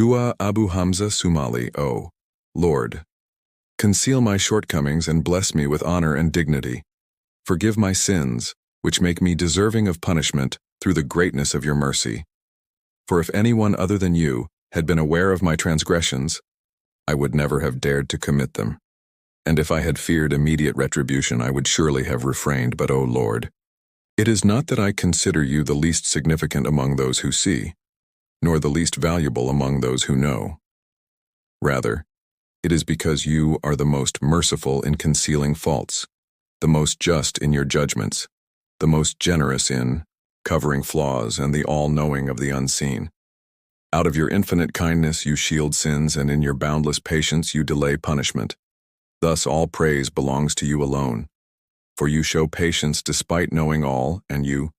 Dua Abu Hamza Sumali, O Lord. Conceal my shortcomings and bless me with honor and dignity. Forgive my sins, which make me deserving of punishment through the greatness of your mercy. For if anyone other than you had been aware of my transgressions, I would never have dared to commit them. And if I had feared immediate retribution, I would surely have refrained. But, O Lord, it is not that I consider you the least significant among those who see, nor the least valuable among those who know. Rather, it is because you are the most merciful in concealing faults, the most just in your judgments, the most generous in covering flaws, and the all-knowing of the unseen. Out of your infinite kindness you shield sins, and in your boundless patience you delay punishment. Thus all praise belongs to you alone. For you show patience despite knowing all, and you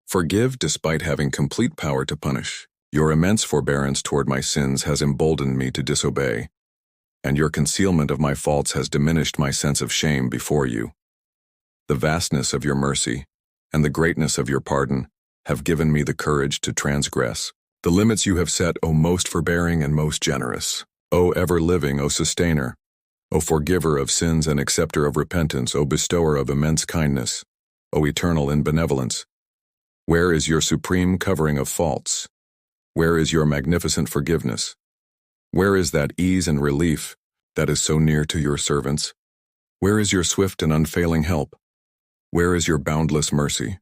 forgive despite having complete power to punish. Your immense forbearance toward my sins has emboldened me to disobey, and your concealment of my faults has diminished my sense of shame before you. The vastness of your mercy and the greatness of your pardon have given me the courage to transgress the limits you have set, O most forbearing and most generous, O ever-living, O sustainer, O forgiver of sins and acceptor of repentance, O bestower of immense kindness, O eternal in benevolence. Where is your supreme covering of faults? Where is your magnificent forgiveness? Where is that ease and relief that is so near to your servants? Where is your swift and unfailing help? Where is your boundless mercy?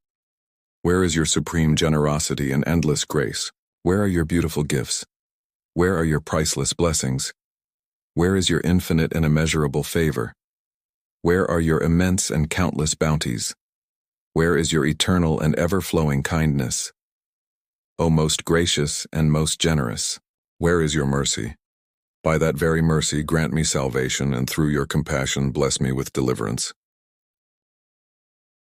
Where is your supreme generosity and endless grace? Where are your beautiful gifts? Where are your priceless blessings? Where is your infinite and immeasurable favor? Where are your immense and countless bounties? Where is your eternal and ever-flowing kindness? O most gracious and most generous, where is your mercy? By that very mercy grant me salvation, and through your compassion bless me with deliverance.